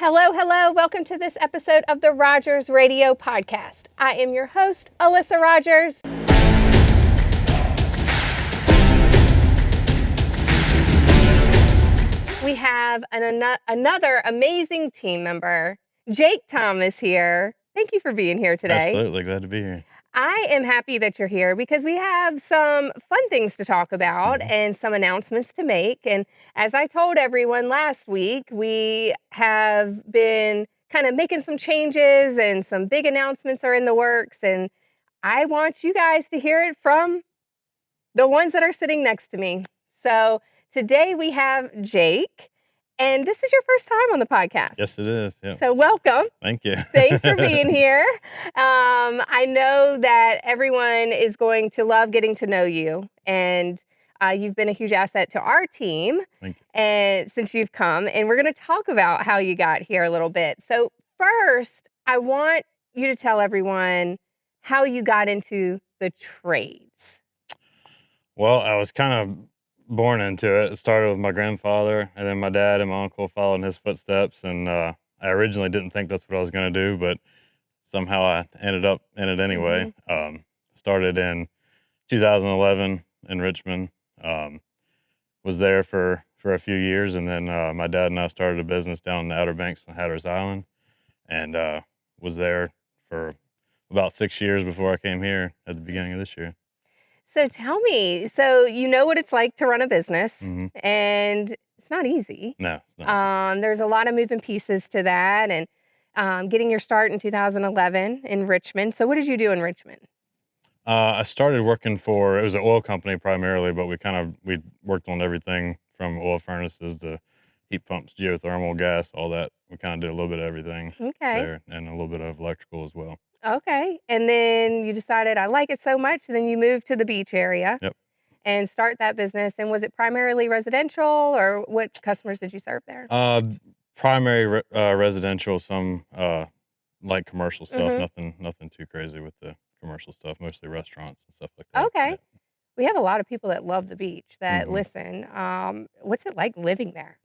Hello, hello. Welcome to this episode of the Rogers Radio Podcast. I am your host, Alyssa Rogers. We have another amazing team member, Jake Thomas here. Thank you for being here today. Absolutely. Glad to be here. I am happy that you're here because we have some fun things to talk about and some announcements to make. And as I told everyone last week, we have been kind of making some changes and some big announcements are in the works. And I want you guys to hear it from the ones that are sitting next to me. So today we have Jake, and this is your first time on the podcast. Yes, it is. Yep. So welcome. Thank you. Thanks for being here. I know that everyone is going to love getting to know you, and you've been a huge asset to our team Thank you. and since you've come, and we're going to talk about how you got here a little bit. So first, I want you to tell everyone how you got into the trades. Well, I was kind of born into it. It started with my grandfather, and then my dad and my uncle followed in his footsteps. And I originally didn't think that's what I was going to do, but somehow I ended up in it anyway. Started in 2011 in Richmond. Was there for a few years, and then my dad and I started a business down in the Outer Banks on Hatteras Island, and was there for about 6 years before I came here at the beginning of this year. So tell me, so you know what it's like to run a business, Mhm. and it's not easy. No, it's not. There's a lot of moving pieces to that, and getting your start in 2011 in Richmond. So what did you do in Richmond? I started working it was an oil company primarily, but we worked on everything from oil furnaces to heat pumps, geothermal, gas, all that. We kind of did a little bit of everything Okay. there, and a little bit of electrical as well. Okay. And then you decided I like it so much, then you moved to the beach area Yep. and start that business. And was it primarily residential, or what customers did you serve there? Primary residential, some light commercial stuff. Mhm. Nothing too crazy with the commercial stuff. Mostly restaurants and stuff like that. Okay. Yeah. We have a lot of people that love the beach that Mhm. listen. What's it like living there?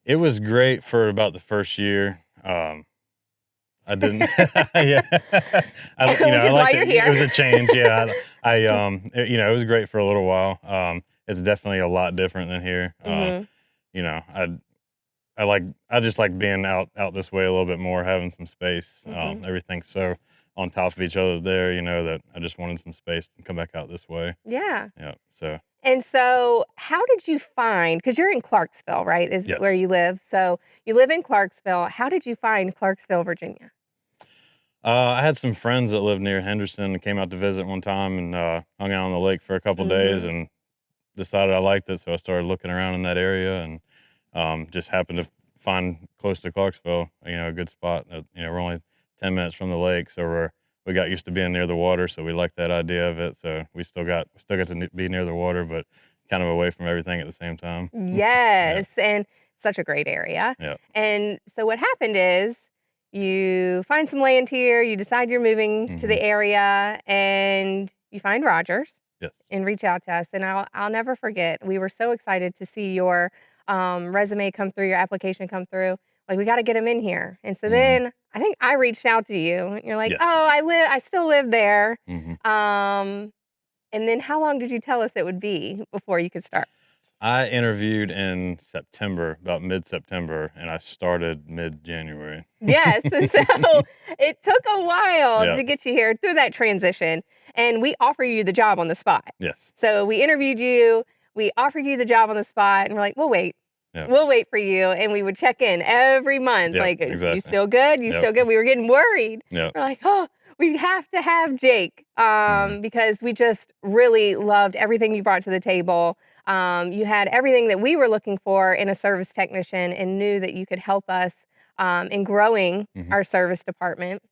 It was great for about the first year. I didn't. Yeah. Which is why liked you're it. here. It was a change. Yeah. It was great for a little while. It's definitely a lot different than here. Mhm. You know, I just like being out this way a little bit more, having some space. Mhm. Everything's so on top of each other there, that I just wanted some space to come back out this way. Yeah. Yeah. So And so how did you find, because you're in Clarksville, right? Is where yes. you live. So you live in Clarksville. How did you find Clarksville, Virginia? I had some friends that lived near Henderson and came out to visit one time and hung out on the lake for a couple days Mhm. and decided I liked it, so I started looking around in that area and just happened to find close to Clarksville, a good spot. We're only 10 minutes from the lake, so we got used to being near the water, so we liked that idea of it. So we still got to be near the water, but kind of away from everything at the same time. Yeah, Yes, and such a great area. yeah. And so what happened is you find some land here, you decide you're moving to Hmm. the area, and you find Rogers Yes. and reach out to us. And I'll never forget. We were so excited to see your resume come through, your application come through. Like, we got to get him in here. And so Hmm. then I think I reached out to you. And you're like, Yes. oh, I still live there. Hmm. Um, and then how long did you tell us it would be before you could start? I interviewed in September, about mid-September, and I started mid-January. Yes, and so it took a while Yeah. to get you here through that transition, and we offered you the job on the spot. Yes. So we interviewed you, we offered you the job on the spot, and we're like, "We'll wait. Yeah. We'll wait for you." And we would check in every month, Yep. like, "You Exactly. still good? You Yep. still good?" We were getting worried. Yep. We're like, "Oh, we have to have Jake," Mhm. because we just really loved everything you brought to the table. You had everything that we were looking for in a service technician and knew that you could help us in growing Mhm. our service department.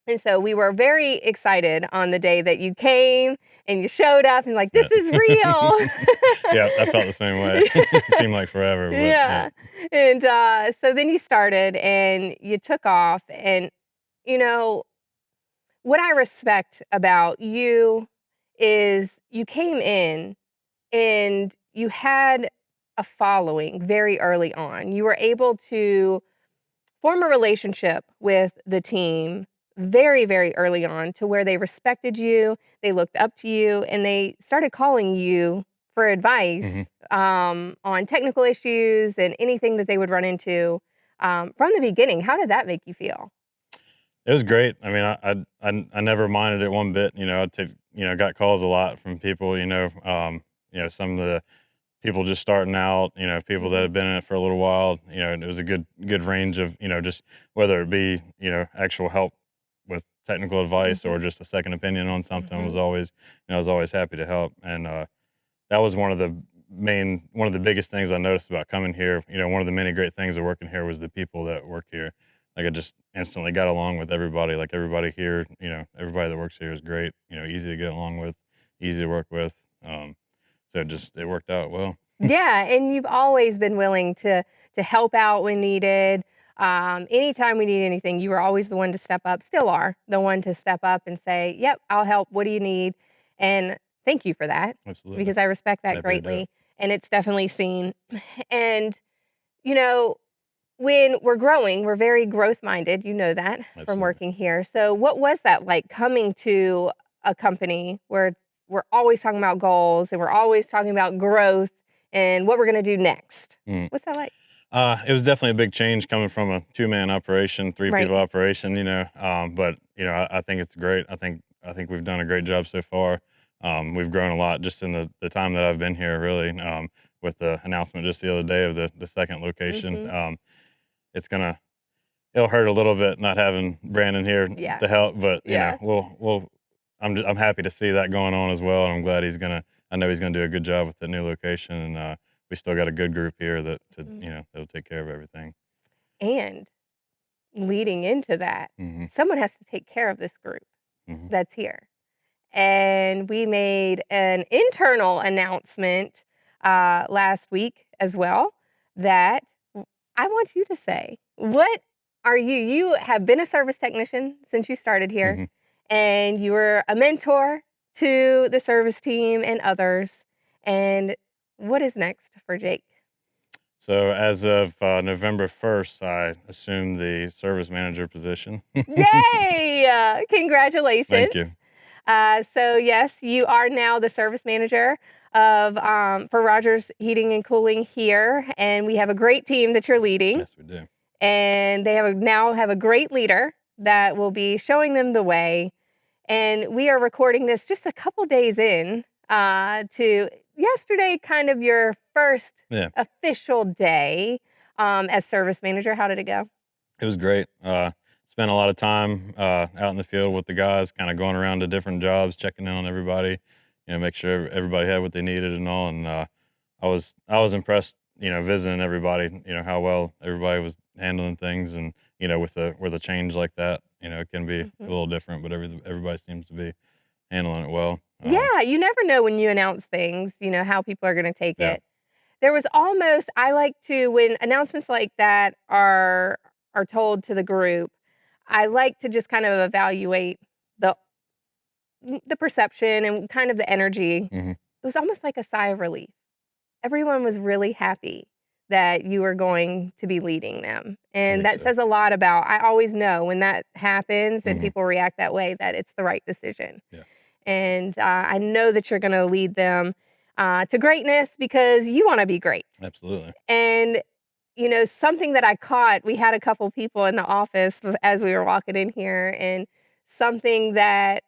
And so we were very excited on the day that you came and you showed up and like, Yeah. this is real. Yeah, I felt the same way. It seemed like forever, but yeah. Yeah. And so then you started and you took off. And, you know, what I respect about you is you came in and you had a following very early on. You were able to form a relationship with the team very, very early on to where they respected you, they looked up to you, and they started calling you for Mhm. advice on technical issues and anything that they would run into from the beginning. How did that make you feel? It was great. I mean, I never minded it one bit. I took got calls a lot from people. Some of the people just starting out. People that Mhm, have been in it for a little while. And it was a good range of just whether it be actual help with technical advice mhm, or just a second opinion on something was mhm, always I was always happy to help. And that was one of the biggest things I noticed about coming here. One of the many great things of working here was the people that work here. Like I just instantly got along with everybody. Like everybody here, everybody that works here is great. Easy to get along with, easy to work with. So it worked out well. Yeah, and you've always been willing to help out when needed. Anytime we need anything, you were always the one to step up, still are the one to step up and say, "Yep, I'll help. What do you need?" And thank you for that Absolutely, because I respect that happy to do it. greatly, and it's definitely seen. And you know, when we're growing, we're very growth minded. You know that from Absolutely. working here. So, what was that like coming to a company where we're always talking about goals and we're always talking about growth and what we're going to do next? Mm. What's that like? It was definitely a big change coming from a two-man operation, three Right. people operation. But I think it's great. I think we've done a great job so far. We've grown a lot just in the time that I've been here. Really, with the announcement just the other day of the second location. Mhm. It's gonna it'll hurt a little bit not having Brandon here Yeah. to help, but Yeah. I'm happy to see that going on as well, and I'm glad I know he's gonna do a good job with the new location, and we still got a good group here Mhm. that'll take care of everything. And leading into that, Mhm, someone has to take care of this group mhm, that's here. And we made an internal announcement last week as well that I want you to say, what are you? You have been a service technician since you started here, mhm. and you were a mentor to the service team and others. And what is next for Jake? So as of November 1st, I assumed the service manager position. Yay! Thank Congratulations. you. So yes, you are now the service manager of for Rogers Heating and Cooling here, and we have a great team that you're leading, Yes, we do. and they now have a great leader that will be showing them the way. And we are recording this just a couple days in to yesterday, kind of your first Yeah, official day as service manager. How did it go? it was great. Spent a lot of time out in the field with the guys, kind of going around to different jobs, checking in on everybody. Make sure everybody had what they needed and all. And I was impressed. Visiting everybody. How well everybody was handling things, and with a change like that, it can be a Mhm. little different, but everybody seems to be handling it well. Yeah, you never know when you announce things, how people are gonna take Yeah. it. There was almost I like to when announcements like that are told to the group, I like to just kind of evaluate the the perception and kind of the energy. Hmm. It was almost like a sigh of relief. Everyone was really happy that you were going to be leading them, I and think that so. says a lot about I always know when that happens and Hmm. people react that way that it's the right decision. Yeah. And I know that you're going to lead them to greatness because you want to be great. Absolutely. And something that I caught, we had a couple people in the office as we were walking in here, and something that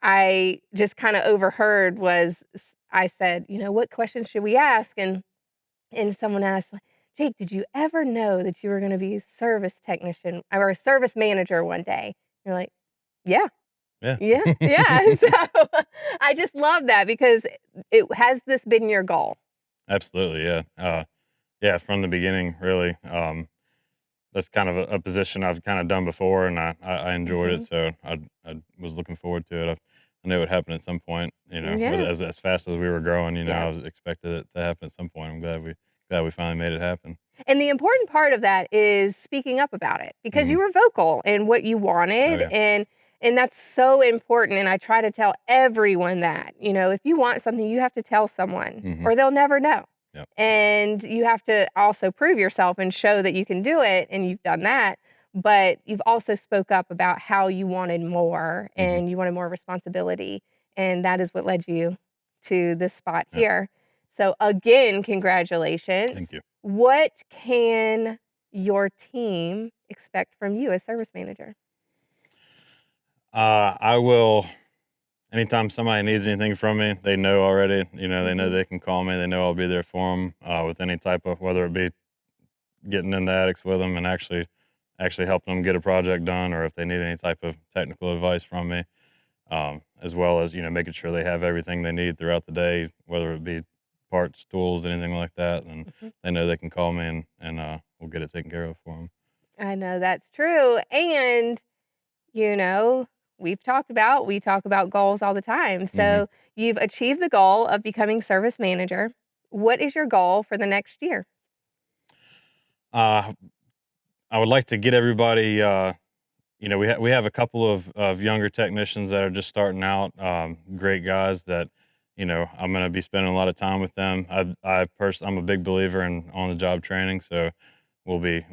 I just kind of overheard was I said, what questions should we ask? And someone asked, like, Jake, did you ever know that you were going to be a service technician or a service manager one day? You're like, yeah. Yeah. Yeah, yeah, so I just love that because it has this been your goal? Absolutely. Yeah. Yeah. From the beginning, really. That's kind of a position I've kind of done before, and I enjoyed it. Mhm. So I was looking forward to it. I knew it would happen at some point. With Yeah, as fast as we were growing, yeah, I was expected it to happen at some point. I'm glad we finally made it happen. and the important part of that is speaking up about it because Hmm. you were vocal in what you Oh wanted, yeah. and that's so important, and I try to tell everyone that, if you want something, you have to tell someone Hmm. or they'll never know, Yep. and you have to also prove yourself and show that you can do it, and you've done that, but you've also spoke up about how you wanted more Mhm. and you wanted more responsibility, and that is what led you to this spot Yep. here. So again, Thank congratulations. you. What can your team expect from you as service manager? I will anytime somebody needs anything from me, they know already, they know Mhm, they can call me, they know I'll be there for them, with any type of whether it be getting in the attics with them and actually helping them get a project done, or if they need any type of technical advice from me, as well as, making sure they have everything they need throughout the day, whether it be parts, tools, anything like that, and mhm. they know they can call me and we'll get it taken care of for them. I know that's true, and, you know, we talk about goals all the time. Mhm. So, you've achieved the goal of becoming service manager. What is your goal for the next year? Uh, I would like to get everybody, we have a couple of younger technicians that are just starting out, great guys that, I'm gonna be spending a lot of time with them. I'm a big believer in on-the-job training, so we'll be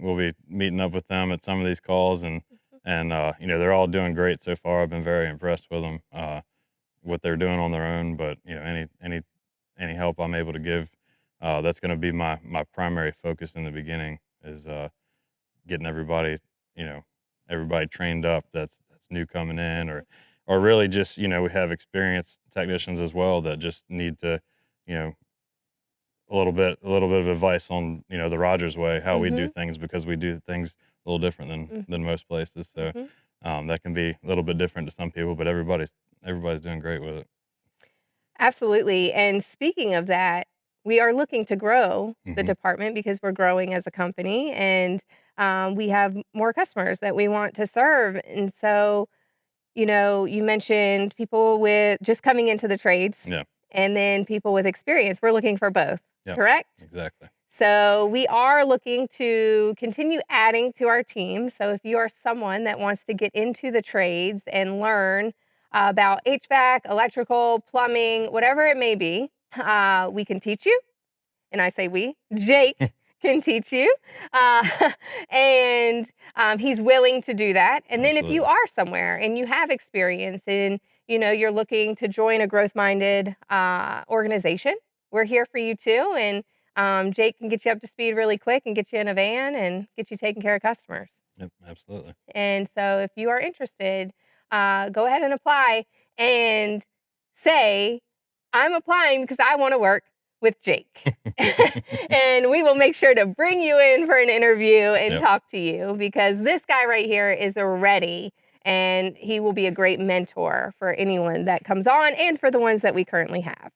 meeting up with them at some of these calls and they're all doing great so far. I've been very impressed with them, what they're doing on their own, but, any help I'm able to give, that's gonna be my primary focus in the beginning is, getting you know, everybody trained up that's new coming in or really just, we have experienced technicians as well that just need to, you know, a little bit of advice on, the Rogers way, how we do Mhm, things because we do things a little different than mhm, than most places. So mhm. that can be a little bit different to some people, but everybody's doing great with it. Absolutely, and speaking of that, we are looking to grow the Mhm. department because we're growing as a company, and, we have more customers that we want to serve, and so, you mentioned people with just coming into the trades Yeah. and then people with experience. We're looking for both, Yep. correct? Exactly. So we are looking to continue adding to our team. So if you are someone that wants to get into the trades and learn about HVAC, electrical, plumbing, whatever it may be, we can teach you. And I say we, Jake can teach you. Uh, and he's willing to do that. And then if you Absolutely. are somewhere and you have experience and you're looking to join a growth minded organization, we're here for you too. And Jake can get you up to speed really quick and get you in a van and get you taking care of customers. Yep. Absolutely. And so if you are interested, go ahead and apply and say, I'm applying because I want to work with Jake. And we will make sure to bring you in for an interview and Yep. talk to you because this guy right here is ready and he will be a great mentor for anyone that comes on and for the ones that we currently have.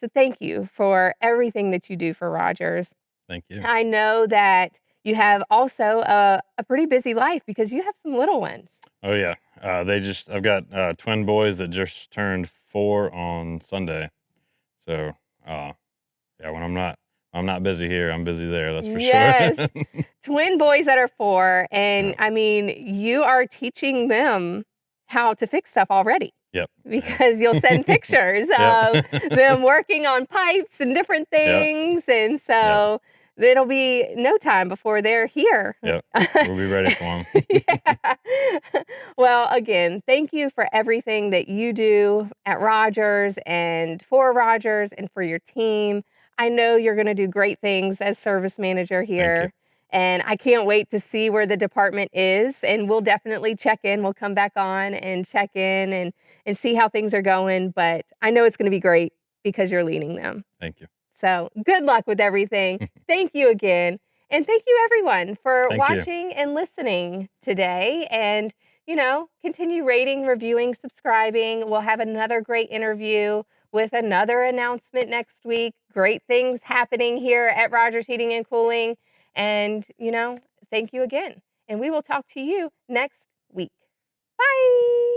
So thank you for everything that you do for Rogers. Thank you. I know that you have also a pretty busy life because you have some little ones. Oh yeah. I've got twin boys that just turned 4 on Sunday. So yeah, when I'm not busy here, I'm busy there, that's for sure. Yes, twin boys that are 4, and Yeah. I mean, you are teaching them how to fix stuff already Yep. Yep. because you'll send pictures Yep. of them working on pipes and different Yep. things, and Yep. so it'll be no time before they're here. Yep. We'll be ready for them. Yeah. Well, again, thank you for everything that you do at Rogers and for your team. I know you're gonna do great things as service manager Thank you. here, and I can't wait to see where the department is, and we'll definitely check in. We'll come back on and check in and see how things are going, but I know it's gonna be great because you're leading them. Thank you. So, good luck with everything. Thank you again. And thank you everyone for Thank you. watching and listening today. And, continue rating, reviewing, subscribing. We'll have another great interview with another announcement next week. Great things happening here at Rogers Heating and Cooling. And, thank you again. And we will talk to you next week. Bye.